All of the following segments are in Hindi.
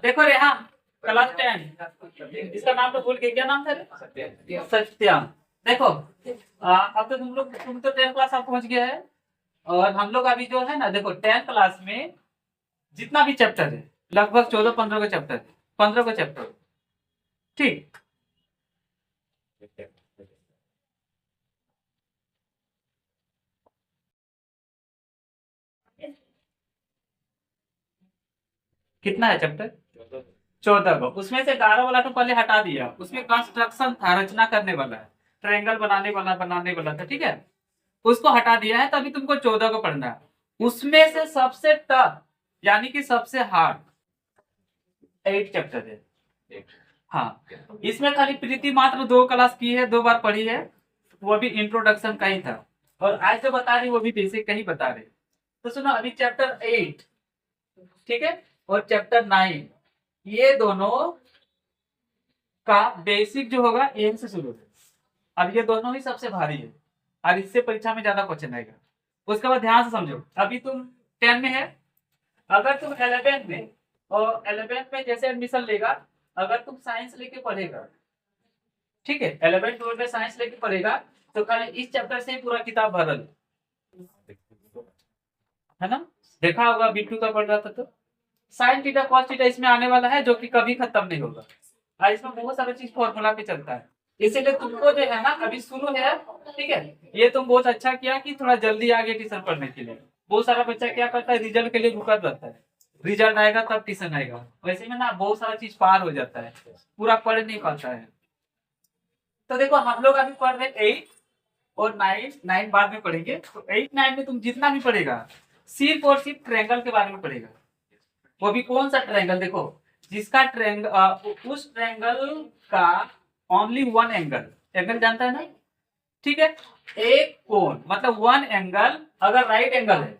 देखो रेहान, क्लास 10, इसका नाम तो भूल गए, क्या नाम था रे? सत्यम। देखो अब तो तुम तो 10 क्लास अब पहुंच गया है, और हम लोग अभी जो है ना, देखो 10 क्लास में जितना भी चैप्टर है लगभग 14-15 का चैप्टर है, 15 का चैप्टर, ठीक। कितना है चैप्टर? 14 को, उसमें से 11 वाला तो पहले हटा दिया, उसमें कंस्ट्रक्शन था, रचना करने वाला है, ट्रायंगल बनाने वाला था, ठीक है, उसको हटा दिया है, तभी तुमको 14 को पढ़ना है। उसमें से सबसे टफ यानी कि सबसे हार्ड 8 चैप्टर है। हाँ, इसमें खाली प्रीति मात्र 2 क्लास की है, 2 बार पढ़ी है, वो भी इंट्रोडक्शन का ही था, और आज जो बता रही वो भी बेसिक का ही बता रहे। तो सुनो, अभी चैप्टर 8, ठीक है, और चैप्टर 9, ये दोनों का बेसिक जो होगा एम से शुरू है। अब ये दोनों ही सबसे भारी है, और इससे परीक्षा में ज्यादा क्वेश्चन आएगा। उसके बाद ध्यान से समझो, अभी तुम 10 में है, अगर तुम 11 में, और 11 में जैसे एडमिशन लेगा, अगर तुम साइंस लेके पढ़ेगा, ठीक है, 11-12 में साइंस लेके पढ़ेगा, तो खाली इस चैप्टर से ही पूरा किताब भरल है ना। देखा होगा बिट्टू का पढ़ रहा था, तो साइन थीटा कॉस थीटा इसमें आने वाला है, जो कि कभी खत्म नहीं होगा, और इसमें बहुत सारा चीज फॉर्मूला पे चलता है। इसीलिए तुमको जो है ना, अभी शुरू है, ठीक है, ये तुम बहुत अच्छा किया कि थोड़ा जल्दी आगे ट्यूशन पढ़ने के लिए। बहुत सारा बच्चा क्या करता है, रिजल्ट के लिए रुका रहता है, रिजल्ट आएगा तब ट्यूशन आएगा, वैसे में ना बहुत सारा चीज पार हो जाता है, पूरा पढ़ नहीं पाता है। तो देखो, हम लोग अभी पढ़ रहे 8 और 9 बाद में पढ़ेंगे, तो 8-9 में तुम जितना भी पढ़ेगा, सिर्फ और सिर्फ ट्रायंगल के बारे में पढ़ेगा। वो भी कौन सा ट्रायंगल? देखो, जिसका ट्रायंगल, उस ट्रायंगल का ओनली वन एंगल, एंगल जानता है ना, ठीक है, एक कोण मतलब वन एंगल, अगर राइट एंगल है,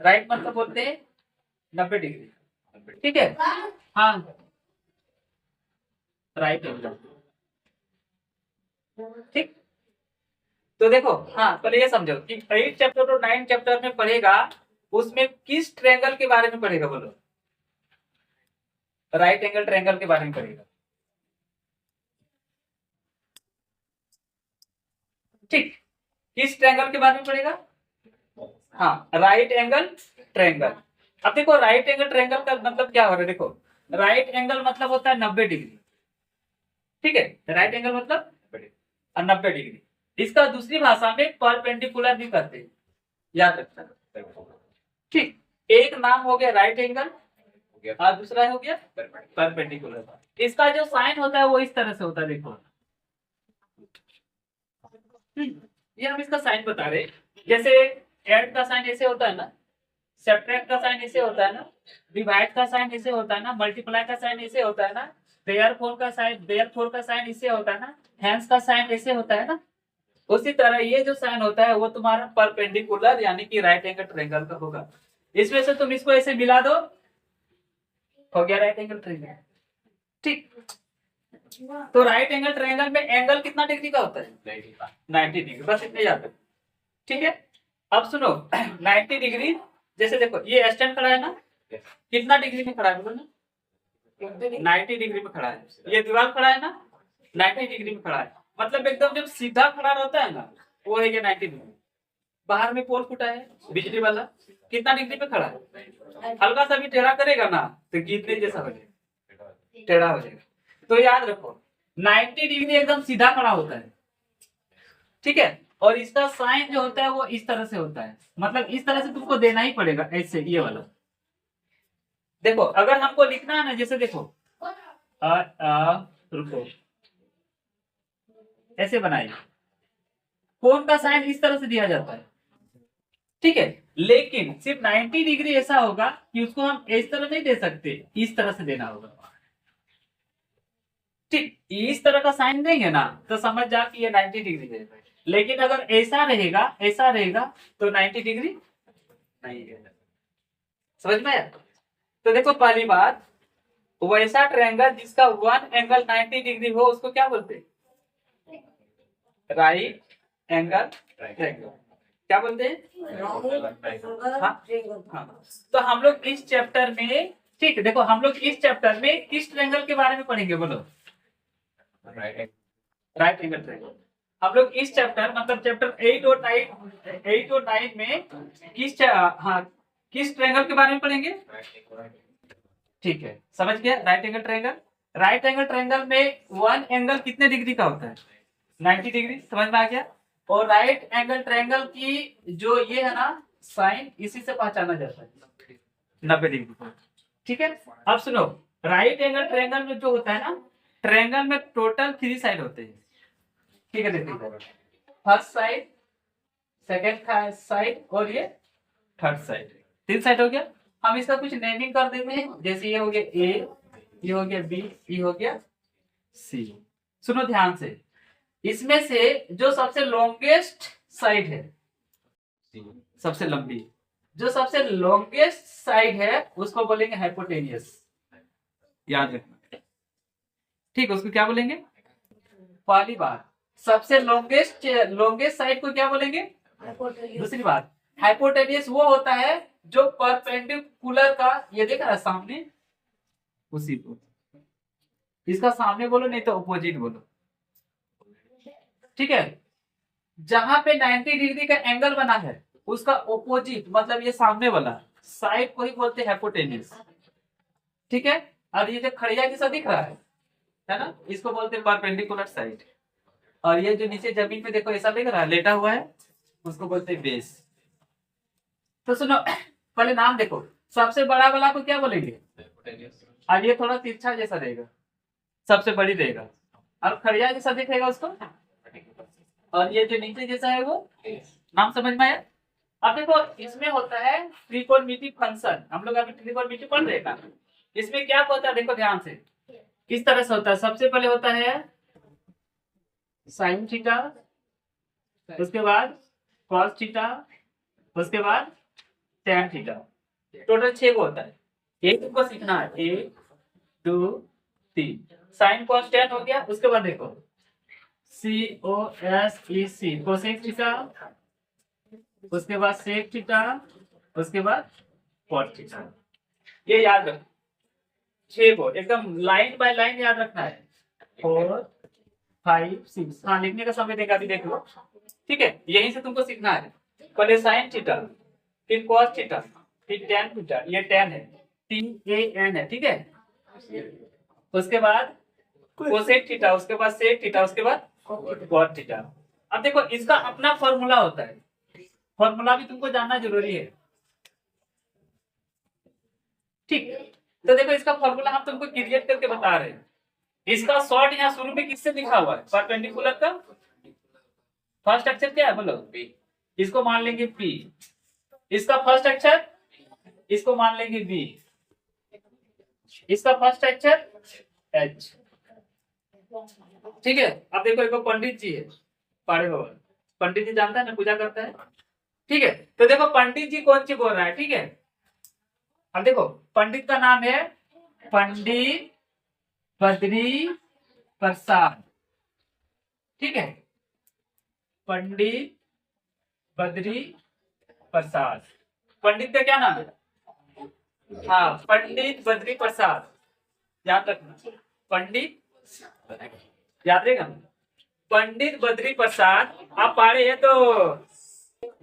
राइट मतलब बोलते हैं 90 डिग्री, ठीक है, हाँ, राइट एंगल, ठीक। तो देखो, हाँ, पहले ये समझो कि 8 चैप्टर और 9 चैप्टर में पढ़ेगा, उसमें किस ट्रायंगल के बारे में पढ़ेगा? बोलो, राइट एंगल ट्रायंगल के बारे में पढ़ेगा, ठीक। किस ट्रायंगल के बारे में पढ़ेगा? हाँ, राइट एंगल ट्रायंगल। अब देखो, राइट एंगल ट्रायंगल का मतलब क्या हो रहा है? देखो, राइट एंगल मतलब होता है 90 डिग्री, ठीक है, राइट एंगल मतलब 90 डिग्री। इसका दूसरी भाषा में परपेंडिकुलर भी कहते हैं, याद रखना, ठीक। एक नाम हो गया राइट एंगल, और दूसरा हो गया परपेंडिकुलर। इसका जो साइन होता है वो इस तरह से होता है, देखो, ये हम इसका साइन बता रहे, जैसे ऐड का साइन ऐसे होता है ना, सब्ट्रैक्ट का साइन ऐसे होता है ना, डिवाइड का साइन ऐसे होता है ना, मल्टीप्लाई का साइन ऐसे होता है ना, देयरफॉर का साइन ऐसे होता है ना, हेंस का साइन ऐसे होता है ना। उसी तरह ये जो साइन होता है वो तुम्हारा परपेंडिकुलर यानी कि राइट एंगल ट्रायंगल का होगा। इसमें से तुम इसको ऐसे मिला दो, हो गया राइट एंगल ट्रायंगल, ठीक। तो राइट एंगल ट्रायंगल में एंगल कितना डिग्री का होता है? 90 डिग्री, बस इतने याद रखो, ठीक है। अब सुनो, 90 डिग्री, जैसे देखो ये स्टैंड खड़ा है ना, कितना डिग्री में खड़ा है बोलो ना? 90 डिग्री में खड़ा है। ये दीवार खड़ा है ना, 90 डिग्री में खड़ा है, मतलब एकदम जब सीधा खड़ा रहता है ना, वो है 90 डिग्री। बाहर में पोल फूटा है बिजली वाला, कितना डिग्री पे खड़ा है? हल्का सा भी टेढ़ा करेगा ना तो गिरने जैसा हो जाएगा, टेढ़ा हो जाएगा। तो याद रखो, 90 डिग्री एकदम सीधा खड़ा होता है, ठीक है, और इसका साइन जो होता है वो इस तरह से होता है, मतलब इस तरह से तुमको देना ही पड़ेगा, ऐसे ये वाला। देखो, अगर हमको लिखना है ना, जैसे देखो, रुको, ऐसे बनाइए, कोण का साइन इस तरह से दिया जाता है, ठीक है, लेकिन सिर्फ 90 डिग्री ऐसा होगा कि उसको हम इस तरह नहीं दे सकते, इस तरह से देना होगा, ठीक। इस तरह का साइन देंगे ना तो समझ जा कि ये 90 डिग्री है, लेकिन अगर ऐसा रहेगा तो 90 डिग्री नहीं है, समझ में आया? तो देखो, पहली बात, वैसा ट्रायंगल जिसका वन एंगल 90 डिग्री हो उसको क्या बोलते हैं? Right angle triangle. क्या बोलते हैं? हाँ? हाँ। तो हम लोग इस चैप्टर में ठीक है, देखो हम लोग इस चैप्टर में किस ट्रायंगल के बारे में पढ़ेंगे, बोलो? Right angle triangle. हम लोग इस चैप्टर मतलब चैप्टर 8 और 9 में किस ट्रायंगल के बारे में पढ़ेंगे? ठीक है, समझ गया। Right angle triangle. Right angle triangle में वन एंगल कितने डिग्री का होता है? 90 डिग्री। समझ में आ गया। और राइट एंगल ट्रायंगल की जो ये है ना साइन, इसी से पहचाना जाता है 90 डिग्री। ठीक है, अब सुनो, राइट एंगल ट्रायंगल में जो होता है ना, ट्रायंगल में टोटल 3 साइड होते हैं। ठीक है, देखिए, फर्स्ट साइड, सेकेंड साइड और ये थर्ड साइड, 3 साइड हो गया। हम इसका कुछ नेमिंग कर देते हैं, जैसे ये हो गया ए, ये हो गया बी, ये हो गया सी। सुनो ध्यान से, इसमें से जो सबसे लॉन्गेस्ट साइड है, सबसे लंबी, जो सबसे लॉन्गेस्ट साइड है उसको बोलेंगे हाइपोटेनियस। याद रखना, ठीक है, उसको क्या बोलेंगे? पहली बात, सबसे लॉन्गेस्ट साइड को क्या बोलेंगे? दूसरी बात, हाइपोटेनियस वो होता है जो परपेंडिकुलर का, ये देख रहा है सामने, उसी को, इसका सामने बोलो नहीं तो अपोजिट बोलो। ठीक है, जहां पे 90 डिग्री का एंगल बना है उसका ओपोजिट मतलब ये सामने वाला साइड को ही बोलते हैं हाइपोटेन्यूस। ठीक है, और ये जो खड़िया जैसा दिख रहा है ना, इसको बोलते हैं परपेंडिकुलर साइड। और ये जो नीचे जमीन पे देखो ऐसा दिख रहा है लेटा हुआ है, उसको बोलते हैं बेस। तो सुनो, पहले नाम देखो, सबसे बड़ा वाला को क्या बोलेंगे? और ये थोड़ा तिरछा जैसा रहेगा, सबसे बड़ी रहेगा। और खड़िया जैसा दिखेगा उसको, और ये जो नीचे जैसा है वो नाम समझ में आया? अब देखो, इसमें होता है त्रिकोणमिति फंक्शन। हम लोग अभी त्रिकोणमिति पढ़ रहे हैं ना, इसमें क्या होता है देखो ध्यान से, किस तरह से होता है। सबसे पहले होता है साइन थीटा, उसके बाद कॉस थीटा, उसके बाद टैन थीटा। टोटल 6 को होता है। एक तुमको सीखना है, 1 2 3। साइन कॉस टैन हो गया। उसके बाद देखो COSEC कोसेक थीटा, उसके बाद सेक थीटा, उसके बाद कॉट थीटा। ये याद रखो, 6 को एकदम लाइन बाय लाइन याद रखना है। 4 5 6। हाँ, लिखने का समय देगा, अभी देख लो। ठीक है, यहीं से तुमको सीखना है। पहले साइन थीटा, फिर कॉस थीटा, फिर टैन थीटा। ये टैन है, TAN है। ठीक है, उसके बाद कोसेक थीटा, उसके बाद सेक थीटा, उसके बाद कॉट थीटा। अब देखो, इसका अपना फॉर्मूला होता है, फॉर्मूला भी तुमको जानना जरूरी है। ठीक, तो देखो इसका फॉर्मूला हम तुमको क्रिएट करके बता रहे हैं। इसका शॉर्ट यहाँ शुरू में किससे लिखा हुआ है? परपेंडिकुलर का फर्स्ट अक्षर क्या है बोलो? इसको मान लेंगे P। इसका फर्स्ट अक्षर, इसको मान लेंगे B। इसका फर्स्ट अक्षर H। ठीक है, अब देखो एक पंडित जी है, पाड़े भवन पंडित जी जानता है ना, पूजा करता है। ठीक है, तो देखो पंडित जी कौन सी बोल रहा है। ठीक है, अब देखो पंडित का नाम है पंडित बद्री प्रसाद। ठीक है, पंडित बद्री प्रसाद, पंडित का क्या नाम है? हाँ, पंडित बद्री प्रसाद, याद रखना। पंडित याद रहेगा, पंडित बद्री प्रसाद। आप पढ़े हैं तो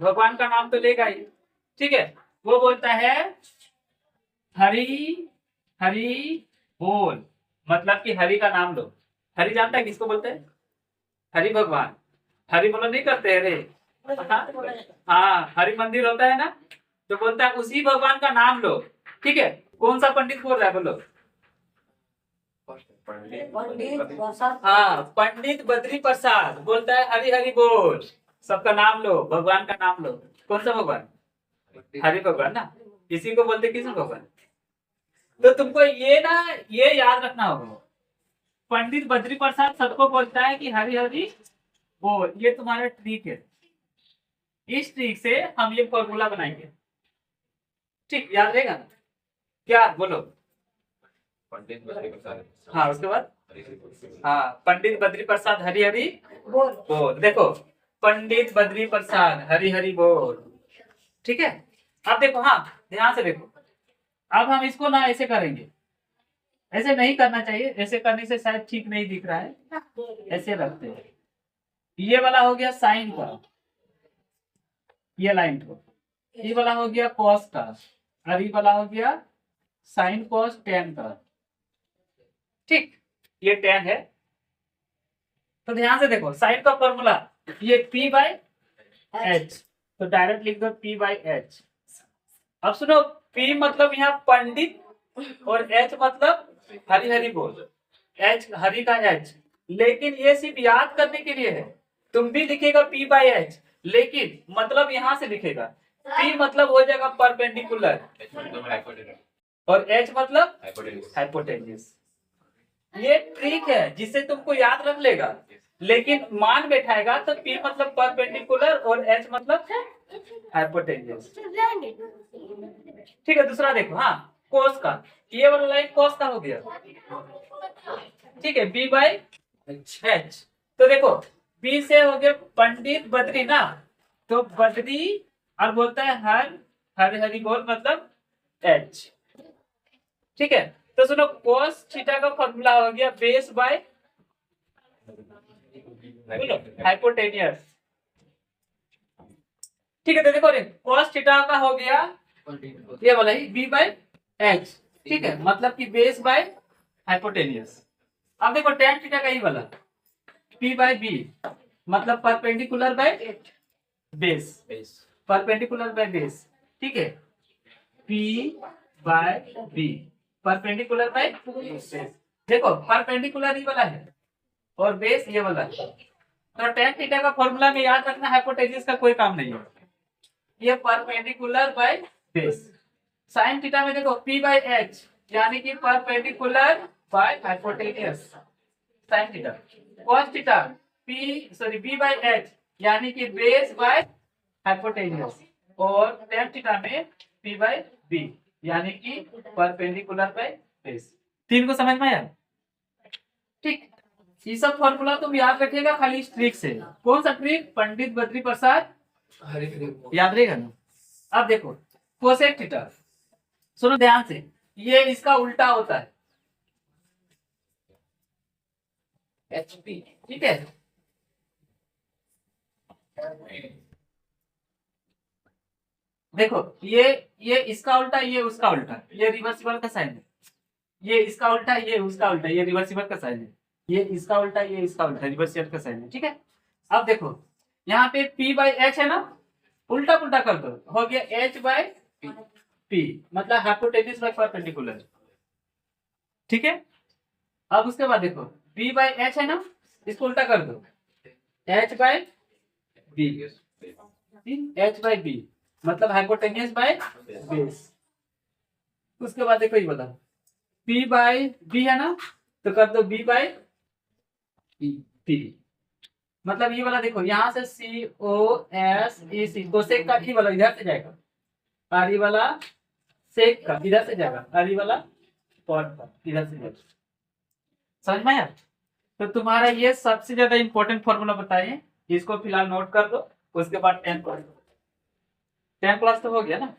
भगवान का नाम तो लेगा ही। ठीक है, वो बोलता है हरि हरि बोल, मतलब कि हरि का नाम लो। हरि जानता है किसको बोलते हैं? हरि भगवान। हरि बोलो नहीं करते हैं रे। हाँ, हरि मंदिर होता है ना, तो बोलता है उसी भगवान का नाम लो। ठीक है, कौन सा पंडित बोल रहा है बोलो? हाँ, पंडित बद्री प्रसाद बोलता है हरि हरि बोल, सबका नाम लो, भगवान का नाम लो। कौन सा भगवान? हरि भगवान ना, इसी को बोलते किस भगवान। तो तुमको ये याद रखना होगा, पंडित बद्री प्रसाद सबको बोलता है कि हरि हरि बोल। ये तुम्हारा ट्रिक है, इस ट्रिक से हम ये फॉर्मूला बनाएंगे। ठीक, याद रहेगा ना? क्या बोलो? पंडित बद्री प्रसाद। हाँ, उसके बाद हाँ, पंडित बद्री प्रसाद हरि हरि बोल। देखो, पंडित बद्री प्रसाद हरि हरि बोल। ठीक है, अब देखो, हाँ ध्यान से देखो, अब हम इसको ना ऐसे करेंगे, ऐसे नहीं करना चाहिए, ऐसे करने से शायद ठीक नहीं दिख रहा है, ऐसे रखते हैं। ये वाला हो गया साइन का, ये लाइन को, ये वाला हो गया कॉस का, और ये वाला हो गया साइन कॉस टेन का। ठीक, ये टेन है। तो ध्यान से देखो, साइन का फॉर्मूला ये P बाई एच, तो डायरेक्ट लिख दो P बाई एच। अब सुनो, P मतलब यहाँ पंडित और H मतलब हरी हरी बोल, H हरी का H, लेकिन ये सिर्फ याद करने के लिए है। तुम भी लिखेगा P बाई एच, लेकिन मतलब यहाँ से लिखेगा। P मतलब हो जाएगा परपेंडिकुलर और H मतलब हाइपोटेन्यूज। ये ट्रिक है जिससे तुमको याद रख लेगा, लेकिन मान बैठाएगा तो P मतलब परपेंडिकुलर और H मतलब हाइपोटेन्यूज। ठीक है, दूसरा देखो, हाँ कोस का, ये वाला लाइन कोस का हो गया। ठीक है, B बाई एच। तो देखो B से हो गया पंडित बद्री ना, तो बद्री और बोलता है हर हरी बोल मतलब H। ठीक है, तो सुनो कोस थीटा का फॉर्मूला हो गया बेस बाय हाइपोटेनियस। ठीक है, तो देखो कोस थीटा का हो गया ये वाला ही बी बाय एच। ठीक है, मतलब कि बेस बाय हाइपोटेनियस। अब देखो टेन थीटा का ही वाला पी बाय बी, मतलब perpendicular by base, perpendicular by base. ठीक है, P by B perpendicular by base. देखो परपेंडिकुलर ही वाला है और बेस ये वाला है, तो टेन थीटा का फॉर्मूला में याद रखना हाइपोटेन्यूज का कोई काम नहीं है, ये perpendicular by base. Sine theta में देखो P बाय एच यानी कि perpendicular by hypotenuse sine theta. Cos theta B by H यानी कि बेस बाय हाइपोटेन्यूज, और टेन थीटा में P बाय B यानी कि परपेंडिकुलर बाय बेस। तीन को समझ में आया? ठीक, ये सब फॉर्मूला तुम याद रखेगा खाली इस ट्रिक से। कौन सा ट्रिक? पंडित बद्री प्रसाद याद रहेगा ना। अब देखो कोसेक थीटा, सुनो ध्यान से, ये इसका उल्टा होता है HP। ठीक है, देखो ये इसका उल्टा, ये उसका उल्टा, ये रिवर्सिबल का साइन है। ये इसका उल्टा, ये उसका उल्टा, ये रिवर्सिबल का साइन है। ये इसका उल्टा, ये इसका उल्टा, रिवर्सिबल का साइन है। ठीक है, अब देखो यहाँ पे P बाई एच है ना, उल्टा पुल्टा कर दो, हो गया H बाय P, मतलब हाइपोटेन्यूज बाय परपेंडिकुलर। ठीक है, अब उसके बाद देखो B बाय एच है ना, इसको उल्टा कर दो, H by B, H by B मतलब हाइपोटेन्यूज बाय बेस। उसके बाद देखो ये बता P बाय B है ना, तो कर दो B बाय P, मतलब ये वाला देखो यहाँ से COSEC, कोसेक का ही वाला इधर से जाएगा, और ये वाला सेक का इधर से जाएगा, और ये वाला पॉट का इधर से जाएगा। समझ में आया? तो तुम्हारा ये सबसे ज्यादा इंपॉर्टेंट फॉर्मूला बताइए, इसको फिलहाल नोट कर दो। उसके बाद 10 क्लास तो हो गया ना।